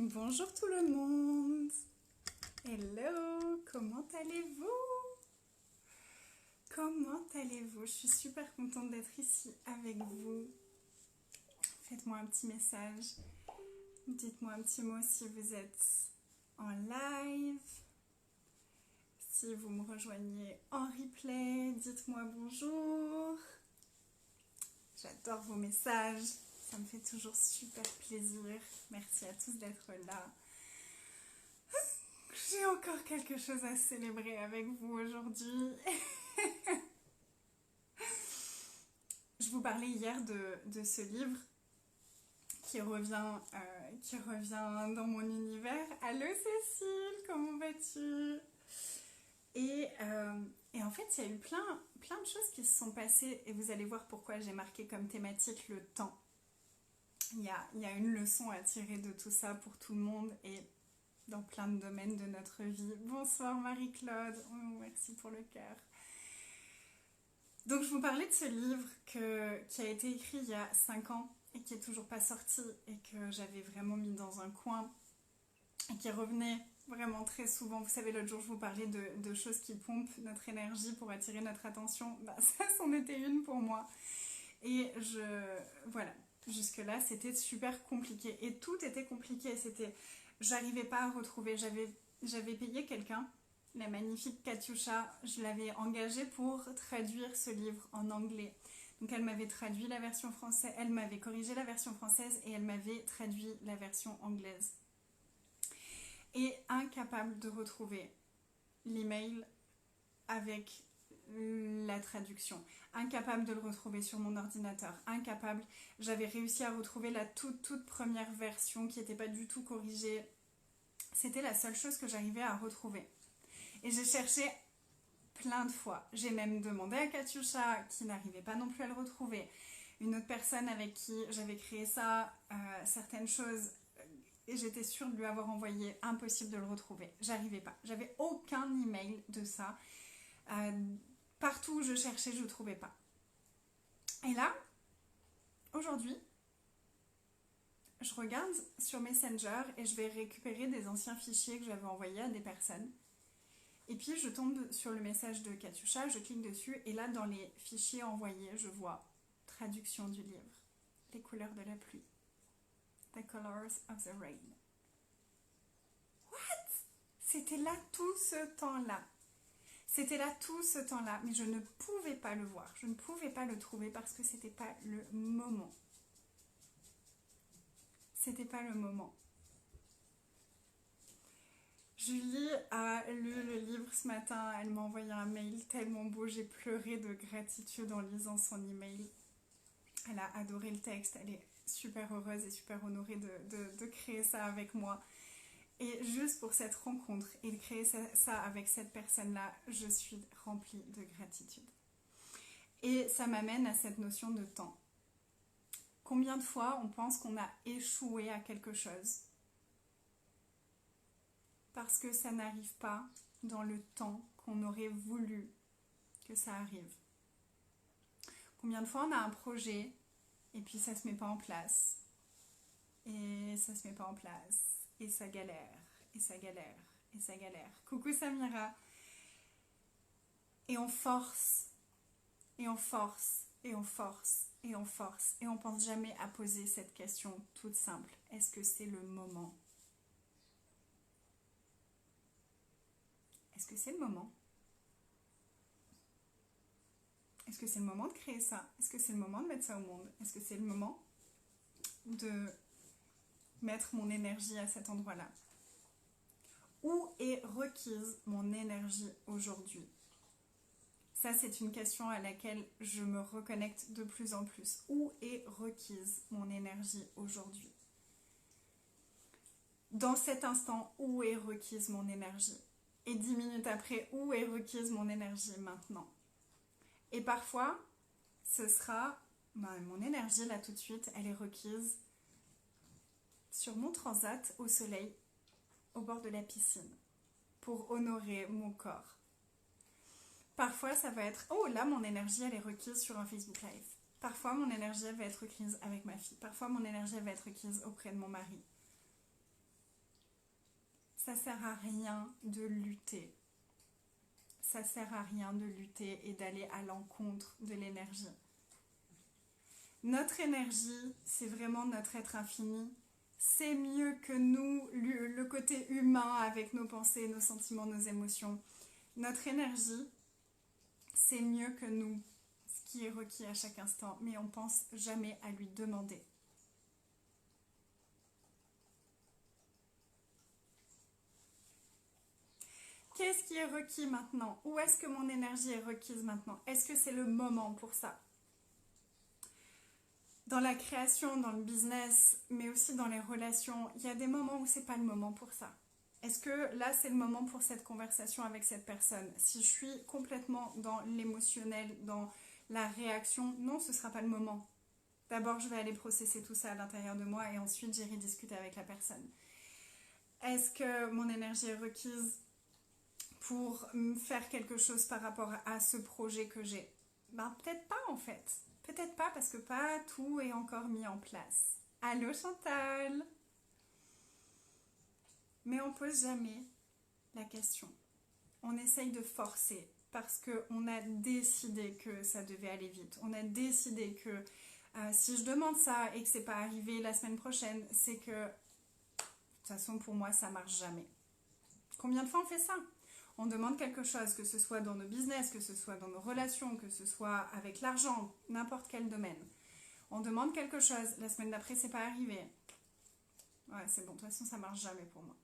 Bonjour tout le monde. Hello, comment allez-vous? Comment allez-vous? Je suis super contente d'être ici avec vous. Faites-moi un petit message. Dites-moi un petit mot si vous êtes en live. Si vous me rejoignez en replay, dites-moi bonjour. J'adore vos messages. Ça me fait toujours super plaisir. Merci à tous d'être là. J'ai encore quelque chose à célébrer avec vous aujourd'hui. Je vous parlais hier de ce livre qui revient dans mon univers. Allô Cécile, comment vas-tu? Et en fait, il y a eu plein de choses qui se sont passées et vous allez voir pourquoi j'ai marqué comme thématique le temps. Il y a une leçon à tirer de tout ça pour tout le monde et dans plein de domaines de notre vie. Bonsoir Marie-Claude, oh, merci pour le cœur. Donc je vous parlais de ce livre qui a été écrit il y a 5 ans et qui est toujours pas sorti et que j'avais vraiment mis dans un coin et qui revenait vraiment très souvent. Vous savez, l'autre jour je vous parlais de choses qui pompent notre énergie pour attirer notre attention. Bah, ça c'en était une pour moi. Et voilà, jusque-là c'était super compliqué et tout était compliqué. J'arrivais pas à retrouver, j'avais payé quelqu'un, la magnifique Katyusha, je l'avais engagée pour traduire ce livre en anglais. Donc elle m'avait traduit la version française, elle m'avait corrigé la version française et elle m'avait traduit la version anglaise. Et incapable de retrouver l'email avec la traduction, incapable de le retrouver sur mon ordinateur, incapable. J'avais réussi à retrouver la toute première version qui n'était pas du tout corrigée. C'était la seule chose que j'arrivais à retrouver. Et j'ai cherché plein de fois. J'ai même demandé à Katyusha qui n'arrivait pas non plus à le retrouver. Une autre personne avec qui j'avais créé ça, certaines choses, et j'étais sûre de lui avoir envoyé, impossible de le retrouver. J'arrivais pas. J'avais aucun email de ça. Partout où je cherchais, je ne trouvais pas. Et là, aujourd'hui, je regarde sur Messenger et je vais récupérer des anciens fichiers que j'avais envoyés à des personnes. Et puis je tombe sur le message de Katyusha, je clique dessus et là dans les fichiers envoyés, je vois traduction du livre, les couleurs de la pluie, The Colors of the Rain. What? C'était là tout ce temps-là. C'était là tout ce temps-là, mais je ne pouvais pas le voir, je ne pouvais pas le trouver parce que c'était pas le moment. C'était pas le moment. Julie a lu le livre ce matin, elle m'a envoyé un mail tellement beau, j'ai pleuré de gratitude en lisant son email. Elle a adoré le texte, elle est super heureuse et super honorée de créer ça avec moi. Et juste pour cette rencontre et de créer ça avec cette personne-là, je suis remplie de gratitude. Et ça m'amène à cette notion de temps. Combien de fois on pense qu'on a échoué à quelque chose parce que ça n'arrive pas dans le temps qu'on aurait voulu que ça arrive. Combien de fois on a un projet et puis ça se met pas en place et ça se met pas en place et ça galère et ça galère et ça galère. Coucou Samira. Et on force et on force et on force et on force et on pense jamais à poser cette question toute simple. Est-ce que c'est le moment? Est-ce que c'est le moment? Est-ce que c'est le moment de créer ça? Est-ce que c'est le moment de mettre ça au monde? Est-ce que c'est le moment de mettre mon énergie à cet endroit-là? Où est requise mon énergie aujourd'hui? Ça, c'est une question à laquelle je me reconnecte de plus en plus. Où est requise mon énergie aujourd'hui? Dans cet instant, où est requise mon énergie? Et 10 minutes après, où est requise mon énergie maintenant? Et parfois, ce sera, mon énergie là tout de suite, elle est requise sur mon transat au soleil, au bord de la piscine, pour honorer mon corps. Parfois, ça va être, oh là, mon énergie, elle est requise sur un Facebook Live. Parfois, mon énergie, elle va être requise avec ma fille. Parfois, mon énergie, elle va être requise auprès de mon mari. Ça sert à rien de lutter. Ça sert à rien de lutter et d'aller à l'encontre de l'énergie. Notre énergie, c'est vraiment notre être infini. C'est mieux que nous, le côté humain avec nos pensées, nos sentiments, nos émotions. Notre énergie, c'est mieux que nous, ce qui est requis à chaque instant, mais on pense jamais à lui demander. Qu'est-ce qui est requis maintenant? Où est-ce que mon énergie est requise maintenant? Est-ce que c'est le moment pour ça? Dans la création, dans le business, mais aussi dans les relations, il y a des moments où c'est pas le moment pour ça. Est-ce que là c'est le moment pour cette conversation avec cette personne? Si je suis complètement dans l'émotionnel, dans la réaction, non, ce sera pas le moment. D'abord, je vais aller processer tout ça à l'intérieur de moi et ensuite j'irai discuter avec la personne. Est-ce que mon énergie est requise pour faire quelque chose par rapport à ce projet que j'ai? Ben peut-être pas en fait. Peut-être pas parce que pas tout est encore mis en place. Allô Chantal? Mais on pose jamais la question. On essaye de forcer parce qu'on a décidé que ça devait aller vite. On a décidé que si je demande ça et que c'est pas arrivé la semaine prochaine, c'est que de toute façon pour moi ça marche jamais. Combien de fois on fait ça? On demande quelque chose, que ce soit dans nos business, que ce soit dans nos relations, que ce soit avec l'argent, n'importe quel domaine. On demande quelque chose, la semaine d'après c'est pas arrivé. Ouais, c'est bon, de toute façon ça marche jamais pour moi.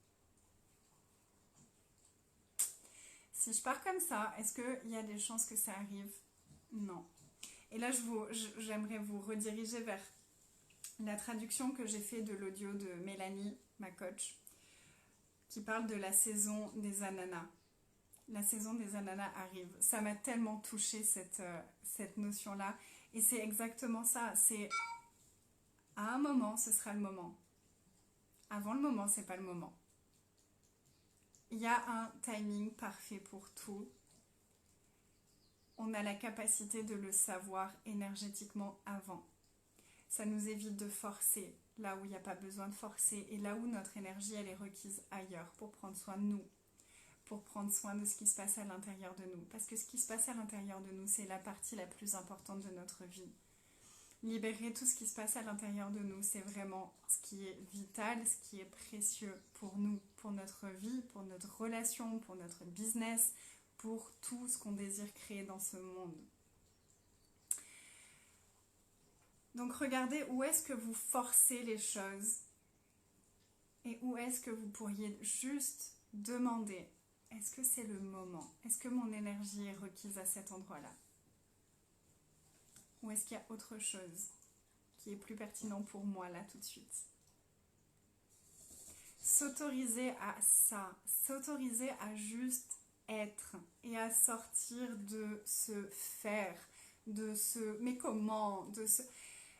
Si je pars comme ça, est-ce qu'il y a des chances que ça arrive? Non. Et là, j'aimerais vous rediriger vers la traduction que j'ai fait de l'audio de Mélanie, ma coach, qui parle de la saison des ananas. La saison des ananas arrive. Ça m'a tellement touchée cette notion-là. Et c'est exactement ça. C'est à un moment, ce sera le moment. Avant le moment, c'est pas le moment. Il y a un timing parfait pour tout. On a la capacité de le savoir énergétiquement avant. Ça nous évite de forcer là où il n'y a pas besoin de forcer et là où notre énergie elle est requise ailleurs pour prendre soin de nous, pour prendre soin de ce qui se passe à l'intérieur de nous. Parce que ce qui se passe à l'intérieur de nous, c'est la partie la plus importante de notre vie. Libérer tout ce qui se passe à l'intérieur de nous, c'est vraiment ce qui est vital, ce qui est précieux pour nous, pour notre vie, pour notre relation, pour notre business, pour tout ce qu'on désire créer dans ce monde. Donc regardez où est-ce que vous forcez les choses et où est-ce que vous pourriez juste demander, est-ce que c'est le moment? Est-ce que mon énergie est requise à cet endroit-là? Ou est-ce qu'il y a autre chose qui est plus pertinent pour moi là tout de suite? S'autoriser à ça, s'autoriser à juste être et à sortir de ce faire, de ce mais comment, de ce...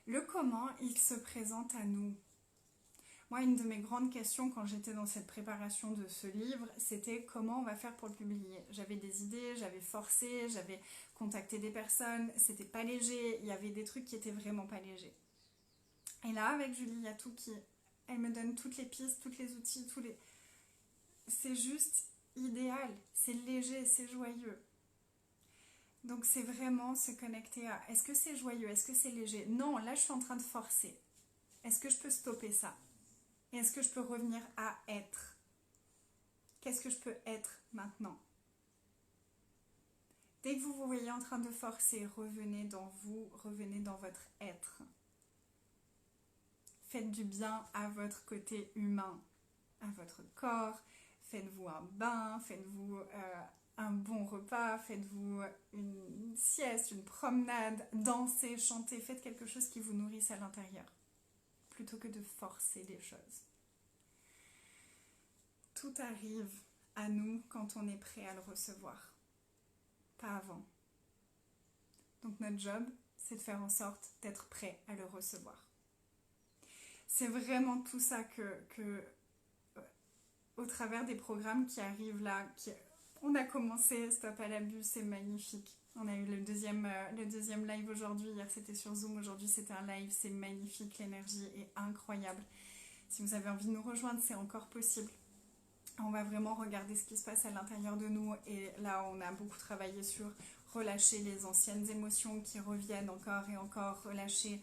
Le comment, il se présente à nous. Moi, une de mes grandes questions quand j'étais dans cette préparation de ce livre, c'était comment on va faire pour le publier. J'avais des idées, j'avais forcé, j'avais contacté des personnes, c'était pas léger, il y avait des trucs qui étaient vraiment pas légers. Et là, avec Julie Yatou, elle me donne toutes les pistes, tous les outils, c'est juste idéal, c'est léger, c'est joyeux. Donc c'est vraiment se connecter à, est-ce que c'est joyeux, est-ce que c'est léger? Non, là je suis en train de forcer. Est-ce que je peux stopper ça? Et est-ce que je peux revenir à être? Qu'est-ce que je peux être maintenant? Dès que vous vous voyez en train de forcer, revenez dans vous, revenez dans votre être. Faites du bien à votre côté humain, à votre corps. Faites-vous un bain, faites-vous un bon repas, faites-vous une sieste, une promenade, dansez, chantez, faites quelque chose qui vous nourrisse à l'intérieur, plutôt que de forcer les choses. Tout arrive à nous quand on est prêt à le recevoir, pas avant. Donc notre job, c'est de faire en sorte d'être prêt à le recevoir. C'est vraiment tout ça que au travers des programmes qui arrivent là, on a commencé Stop à l'abus, c'est magnifique. On a eu le deuxième live aujourd'hui, hier c'était sur Zoom, aujourd'hui c'était un live, c'est magnifique, l'énergie est incroyable. Si vous avez envie de nous rejoindre, c'est encore possible. On va vraiment regarder ce qui se passe à l'intérieur de nous et là on a beaucoup travaillé sur relâcher les anciennes émotions qui reviennent encore et encore, relâcher,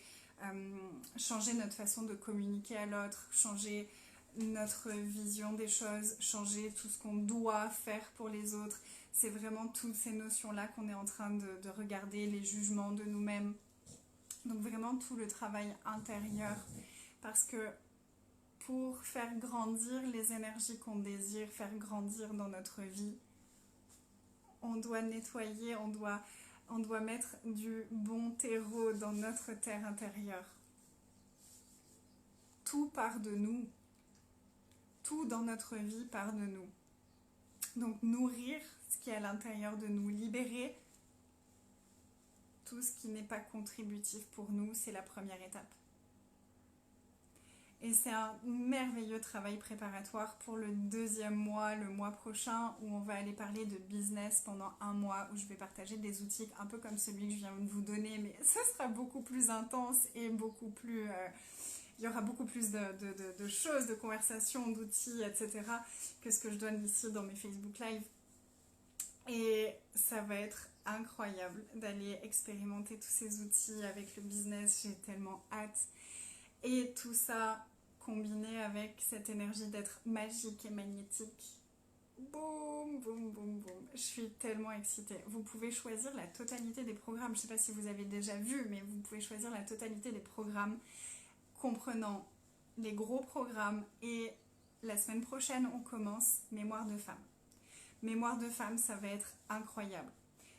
changer notre façon de communiquer à l'autre, changer notre vision des choses, changer tout ce qu'on doit faire pour les autres. C'est vraiment toutes ces notions-là qu'on est en train de regarder, les jugements de nous-mêmes. Donc vraiment tout le travail intérieur parce que pour faire grandir les énergies qu'on désire faire grandir dans notre vie, on doit nettoyer, on doit mettre du bon terreau dans notre terre intérieure. Tout part de nous. Tout dans notre vie part de nous. Donc nourrir ce qui est à l'intérieur de nous, libérer tout ce qui n'est pas contributif pour nous, c'est la première étape. Et c'est un merveilleux travail préparatoire pour le deuxième mois, le mois prochain, où on va aller parler de business pendant un mois, où je vais partager des outils un peu comme celui que je viens de vous donner, mais ce sera beaucoup plus intense et beaucoup plus... il y aura beaucoup plus de choses, de conversations, d'outils, etc. que ce que je donne ici dans mes Facebook Live. Et ça va être incroyable d'aller expérimenter tous ces outils avec le business, j'ai tellement hâte. Et tout ça combiné avec cette énergie d'être magique et magnétique. Boum, boum, boum, boum. Je suis tellement excitée. Vous pouvez choisir la totalité des programmes. Je ne sais pas si vous avez déjà vu, mais vous pouvez choisir la totalité des programmes comprenant les gros programmes. Et la semaine prochaine, on commence Mémoire de femme. Mémoire de femme, ça va être incroyable.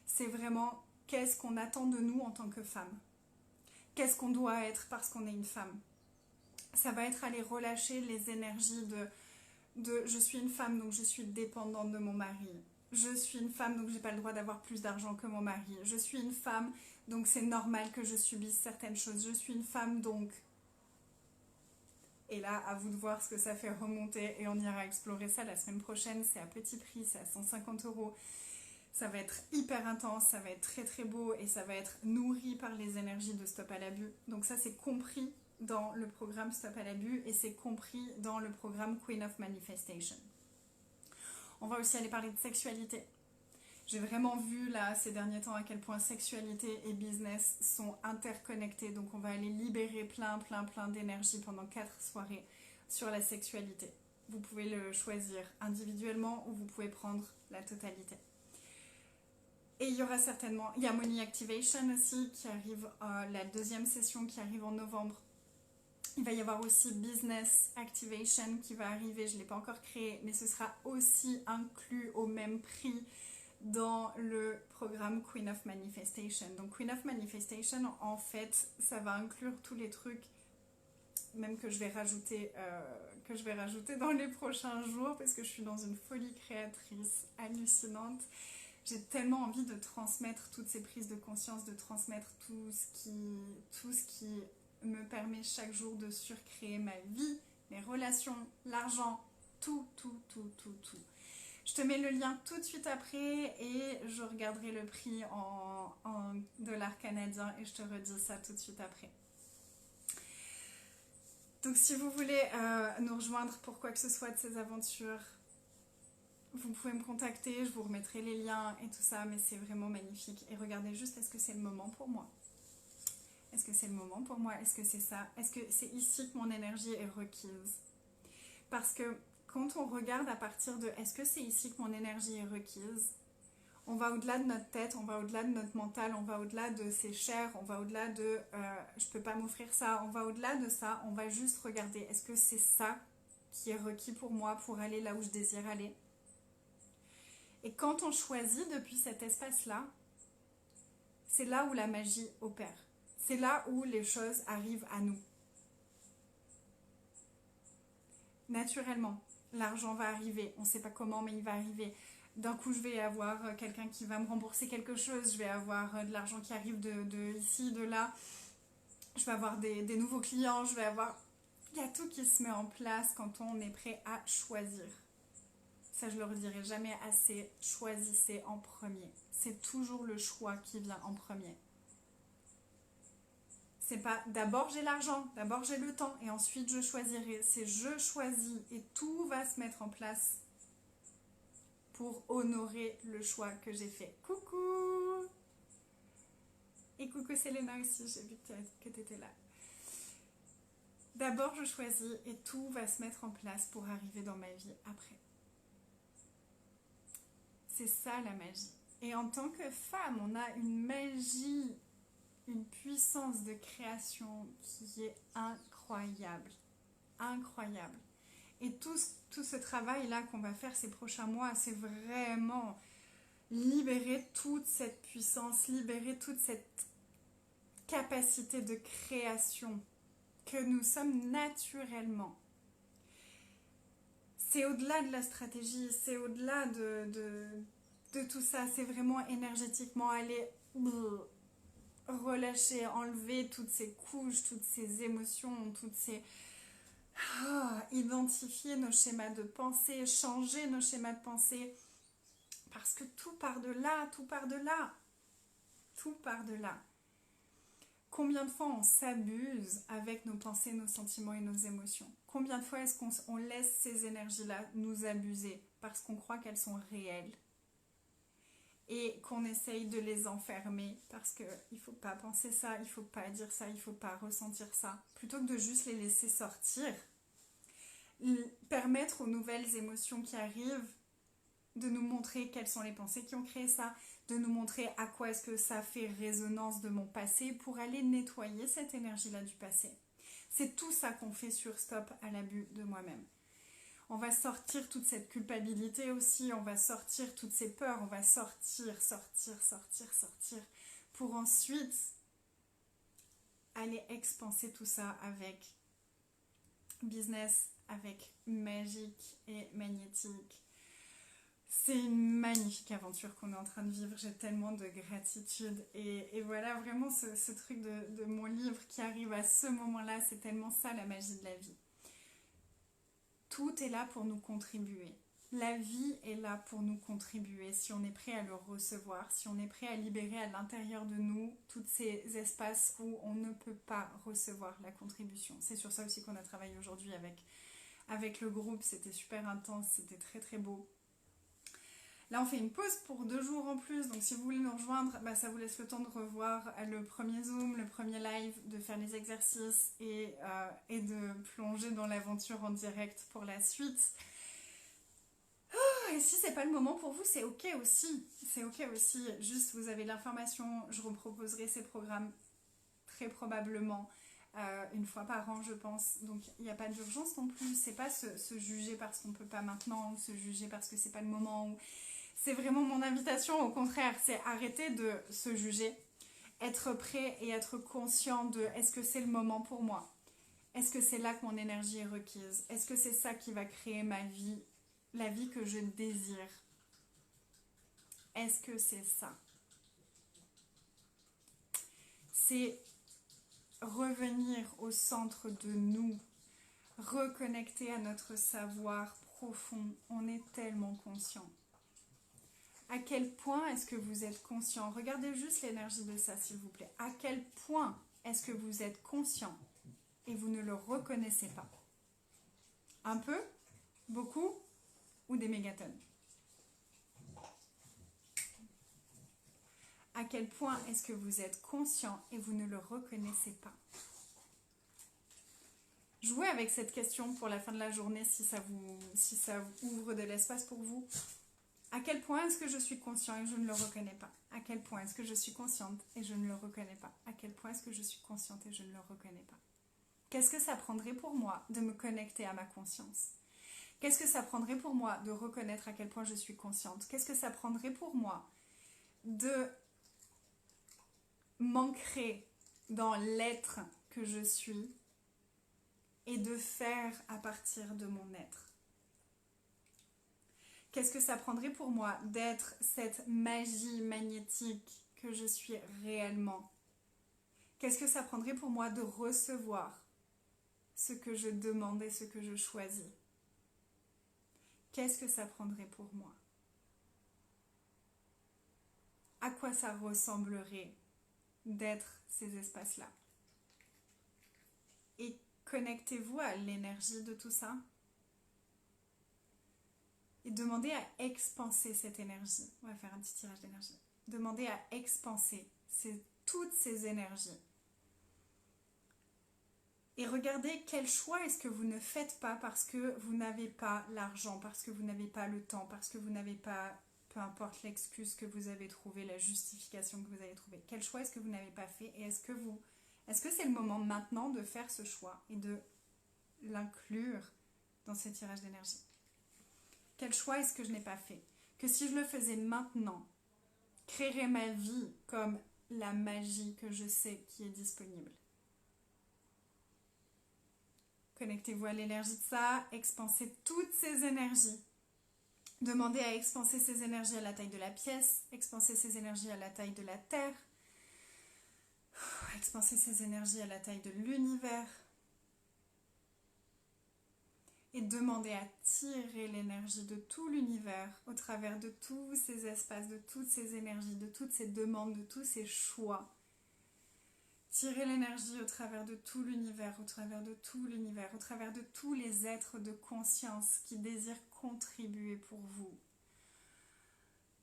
C'est vraiment qu'est-ce qu'on attend de nous en tant que femme. Qu'est-ce qu'on doit être parce qu'on est une femme. Ça va être aller relâcher les énergies de je suis une femme donc je suis dépendante de mon mari. Je suis une femme donc j'ai pas le droit d'avoir plus d'argent que mon mari. Je suis une femme donc c'est normal que je subisse certaines choses. Je suis une femme donc... Et là, à vous de voir ce que ça fait remonter et on ira explorer ça la semaine prochaine. C'est à petit prix, c'est à 150 €. Ça va être hyper intense, ça va être très très beau et ça va être nourri par les énergies de Stop à l'abus. Donc ça c'est compris dans le programme Stop à l'abus et c'est compris dans le programme Queen of Manifestation. On va aussi aller parler de sexualité. J'ai vraiment vu là ces derniers temps à quel point sexualité et business sont interconnectés. Donc on va aller libérer plein d'énergie pendant 4 soirées sur la sexualité. Vous pouvez le choisir individuellement ou vous pouvez prendre la totalité. Et il y aura certainement, il y a Money Activation aussi qui arrive, la deuxième session qui arrive en novembre. Il va y avoir aussi Business Activation qui va arriver, je ne l'ai pas encore créé, mais ce sera aussi inclus au même prix dans le programme Queen of Manifestation. Donc Queen of Manifestation, en fait, ça va inclure tous les trucs, même que je vais rajouter dans les prochains jours, parce que je suis dans une folie créatrice hallucinante. J'ai tellement envie de transmettre toutes ces prises de conscience, de transmettre tout ce qui me permet chaque jour de surcréer ma vie, mes relations, l'argent, tout. Je te mets le lien tout de suite après et je regarderai le prix en dollars canadiens et je te redis ça tout de suite après. Donc si vous voulez nous rejoindre pour quoi que ce soit de ces aventures, vous pouvez me contacter, je vous remettrai les liens et tout ça, mais c'est vraiment magnifique. Et regardez juste, est-ce que c'est le moment pour moi? Est-ce que c'est le moment pour moi? Est-ce que c'est ça? Est-ce que c'est ici que mon énergie est requise? Parce que quand on regarde à partir de est-ce que c'est ici que mon énergie est requise, on va au-delà de notre tête, on va au-delà de notre mental, on va au-delà de ses chairs, on va au-delà de je peux pas m'offrir ça, on va au-delà de ça, on va juste regarder est-ce que c'est ça qui est requis pour moi pour aller là où je désire aller. Et quand on choisit depuis cet espace-là, c'est là où la magie opère. C'est là où les choses arrivent à nous. Naturellement, l'argent va arriver. On ne sait pas comment, mais il va arriver. D'un coup, je vais avoir quelqu'un qui va me rembourser quelque chose. Je vais avoir de l'argent qui arrive de ici, de là. Je vais avoir des nouveaux clients. Je vais avoir... Il y a tout qui se met en place quand on est prêt à choisir. Ça, je le redirai jamais assez. Choisissez en premier. C'est toujours le choix qui vient en premier. C'est pas d'abord j'ai l'argent, d'abord j'ai le temps et ensuite je choisirai. C'est je choisis et tout va se mettre en place pour honorer le choix que j'ai fait. Coucou! Et coucou Selena aussi, j'ai vu que tu étais là. D'abord, je choisis et tout va se mettre en place pour arriver dans ma vie après. C'est ça la magie. Et en tant que femme, on a une magie, une puissance de création qui est incroyable. Incroyable. Et tout ce travail-là qu'on va faire ces prochains mois, c'est vraiment libérer toute cette puissance, libérer toute cette capacité de création que nous sommes naturellement. C'est au-delà de la stratégie, c'est au-delà de tout ça, c'est vraiment énergétiquement aller relâcher, enlever toutes ces couches, toutes ces émotions, toutes ces... identifier nos schémas de pensée, changer nos schémas de pensée, parce que tout part de là, tout part de là, tout part de là. Combien de fois on s'abuse avec nos pensées, nos sentiments et nos émotions? Combien de fois est-ce qu'on laisse ces énergies-là nous abuser parce qu'on croit qu'elles sont réelles et qu'on essaye de les enfermer parce qu'il ne faut pas penser ça, il ne faut pas dire ça, il ne faut pas ressentir ça, plutôt que de juste les laisser sortir, permettre aux nouvelles émotions qui arrivent de nous montrer quelles sont les pensées qui ont créé ça, de nous montrer à quoi est-ce que ça fait résonance de mon passé pour aller nettoyer cette énergie-là du passé. C'est tout ça qu'on fait sur Stop à l'abus de moi-même. On va sortir toute cette culpabilité aussi, on va sortir toutes ces peurs, on va sortir pour ensuite aller expanser tout ça avec business, avec magique et magnétique. C'est une magnifique aventure qu'on est en train de vivre, j'ai tellement de gratitude et voilà vraiment ce truc de mon livre qui arrive à ce moment-là, c'est tellement ça la magie de la vie. Tout est là pour nous contribuer. La vie est là pour nous contribuer si on est prêt à le recevoir, si on est prêt à libérer à l'intérieur de nous tous ces espaces où on ne peut pas recevoir la contribution. C'est sur ça aussi qu'on a travaillé aujourd'hui avec le groupe, c'était super intense, c'était très très beau. Là, on fait une pause pour 2 jours en plus, donc si vous voulez nous rejoindre, ça vous laisse le temps de revoir le premier Zoom, le premier live, de faire les exercices et de plonger dans l'aventure en direct pour la suite. Et si c'est pas le moment pour vous, c'est ok aussi. C'est ok aussi, juste vous avez l'information, je reproposerai ces programmes très probablement une fois par an, je pense. Donc il n'y a pas d'urgence non plus, c'est pas se juger parce qu'on peut pas maintenant, ou se juger parce que c'est pas le moment, ou... C'est vraiment mon invitation, au contraire, c'est arrêter de se juger, être prêt et être conscient de est-ce que c'est le moment pour moi? Est-ce que c'est là que mon énergie est requise? Est-ce que c'est ça qui va créer ma vie, la vie que je désire? Est-ce que c'est ça? C'est revenir au centre de nous, reconnecter à notre savoir profond. On est tellement conscient. À quel point est-ce que vous êtes conscient? Regardez juste l'énergie de ça, s'il vous plaît. À quel point est-ce que vous êtes conscient et vous ne le reconnaissez pas? Un peu? Beaucoup? Ou des mégatonnes? À quel point est-ce que vous êtes conscient et vous ne le reconnaissez pas? Jouez avec cette question pour la fin de la journée si ça ouvre de l'espace pour vous. À quel point est-ce que je suis conscient et je ne le reconnais pas? À quel point est-ce que je suis consciente et je ne le reconnais pas? À quel point est-ce que je suis consciente et je ne le reconnais pas? Qu'est-ce que ça prendrait pour moi de me connecter à ma conscience? Qu'est-ce que ça prendrait pour moi de reconnaître à quel point je suis consciente? Qu'est-ce que ça prendrait pour moi de m'ancrer dans l'être que je suis et de faire à partir de mon être? Qu'est-ce que ça prendrait pour moi d'être cette magie magnétique que je suis réellement? Qu'est-ce que ça prendrait pour moi de recevoir ce que je demande et ce que je choisis? Qu'est-ce que ça prendrait pour moi? À quoi ça ressemblerait d'être ces espaces-là? Et connectez-vous à l'énergie de tout ça. Et demandez à expanser cette énergie. On va faire un petit tirage d'énergie. Demandez à expanser toutes ces énergies. Et regardez quel choix est-ce que vous ne faites pas parce que vous n'avez pas l'argent, parce que vous n'avez pas le temps, parce que vous n'avez pas, peu importe l'excuse que vous avez trouvée, la justification que vous avez trouvée. Quel choix est-ce que vous n'avez pas fait et est-ce que c'est le moment maintenant de faire ce choix et de l'inclure dans ce tirage d'énergie? Quel choix est-ce que je n'ai pas fait? Que si je le faisais maintenant, créerait ma vie comme la magie que je sais qui est disponible. Connectez-vous à l'énergie de ça, expansez toutes ces énergies. Demandez à expanser ces énergies à la taille de la pièce, expanser ces énergies à la taille de la terre, expanser ces énergies à la taille de l'univers. Et demandez à tirer l'énergie de tout l'univers au travers de tous ces espaces, de toutes ces énergies, de toutes ces demandes, de tous ces choix. Tirez l'énergie au travers de tout l'univers, au travers de tout l'univers, au travers de tous les êtres de conscience qui désirent contribuer pour vous.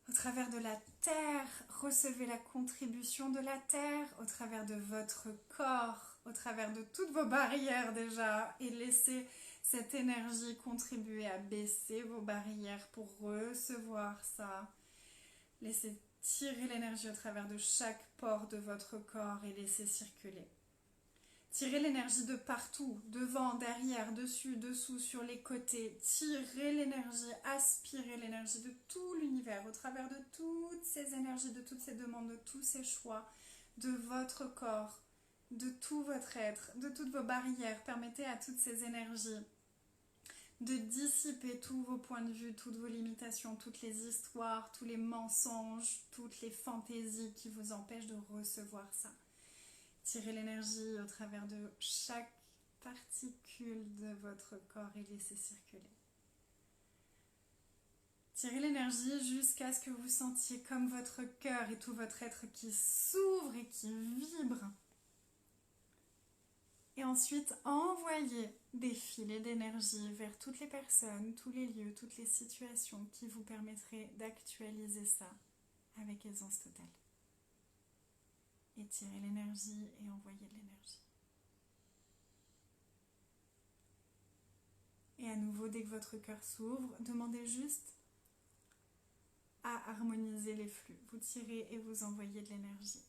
Au travers de la terre, recevez la contribution de la terre, au travers de votre corps, au travers de toutes vos barrières déjà, et laissez cette énergie contribuer à baisser vos barrières pour recevoir ça. Laissez tirer l'énergie au travers de chaque pore de votre corps et laissez circuler. Tirez l'énergie de partout, devant, derrière, dessus, dessous, sur les côtés. Tirez l'énergie, aspirez l'énergie de tout l'univers au travers de toutes ces énergies, de toutes ces demandes, de tous ces choix, de votre corps, de tout votre être, de toutes vos barrières. Permettez à toutes ces énergies de dissiper tous vos points de vue, toutes vos limitations, toutes les histoires, tous les mensonges, toutes les fantaisies qui vous empêchent de recevoir ça. Tirez l'énergie au travers de chaque particule de votre corps et laissez circuler. Tirez l'énergie jusqu'à ce que vous sentiez comme votre cœur et tout votre être qui s'ouvre et qui vibre. Et ensuite, envoyez des filets d'énergie vers toutes les personnes, tous les lieux, toutes les situations qui vous permettraient d'actualiser ça avec aisance totale. Étirez l'énergie et envoyez de l'énergie. Et à nouveau, dès que votre cœur s'ouvre, demandez juste à harmoniser les flux. Vous tirez et vous envoyez de l'énergie.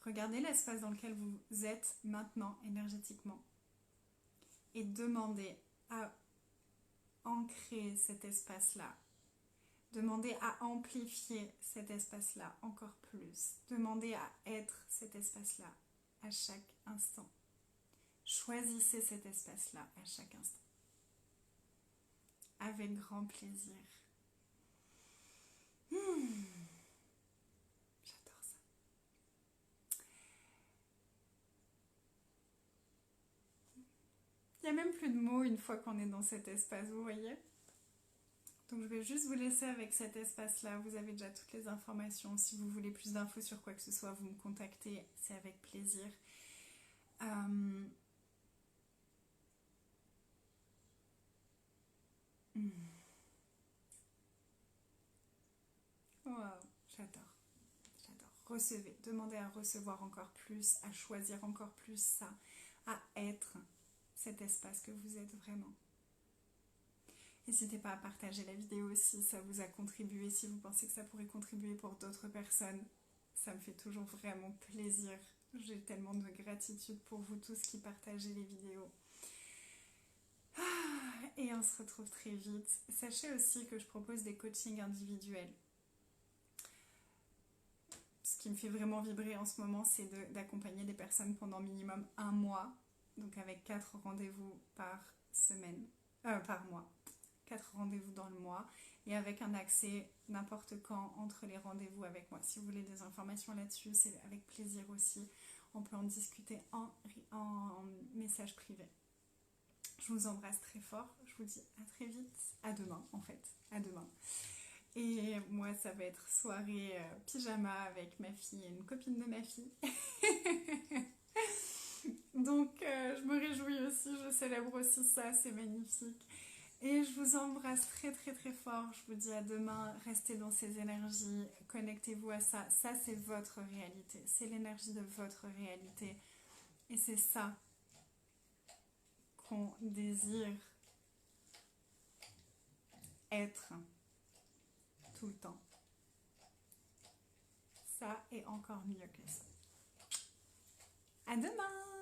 Regardez l'espace dans lequel vous êtes maintenant énergétiquement et demandez à ancrer cet espace-là. Demandez à amplifier cet espace-là encore plus. Demandez à être cet espace-là à chaque instant. Choisissez cet espace-là à chaque instant. Avec grand plaisir. J'adore ça. Il n'y a même plus de mots une fois qu'on est dans cet espace, vous voyez ? Donc je vais juste vous laisser avec cet espace-là. Vous avez déjà toutes les informations. Si vous voulez plus d'infos sur quoi que ce soit, vous me contactez. C'est avec plaisir. Wow, j'adore. J'adore. Recevez. Demandez à recevoir encore plus, à choisir encore plus ça, à être cet espace que vous êtes vraiment. N'hésitez pas à partager la vidéo si ça vous a contribué, si vous pensez que ça pourrait contribuer pour d'autres personnes. Ça me fait toujours vraiment plaisir. J'ai tellement de gratitude pour vous tous qui partagez les vidéos. Et on se retrouve très vite. Sachez aussi que je propose des coachings individuels. Ce qui me fait vraiment vibrer en ce moment, c'est d'accompagner des personnes pendant minimum 1 mois. Donc avec 4 rendez-vous par semaine, par mois. 4 rendez-vous dans le mois et avec un accès n'importe quand entre les rendez-vous avec moi. Si vous voulez des informations là-dessus, c'est avec plaisir aussi. On peut en discuter en message privé. Je vous embrasse très fort. Je vous dis à très vite. À demain en fait. À demain. Et moi, ça va être soirée pyjama avec ma fille et une copine de ma fille. Donc je me réjouis aussi, je célèbre aussi ça, c'est magnifique. Et je vous embrasse très très très fort. Je vous dis à demain. Restez dans ces énergies. Connectez-vous à ça. Ça, c'est votre réalité. C'est l'énergie de votre réalité. Et c'est ça qu'on désire être tout le temps. Ça est encore mieux que ça. À demain!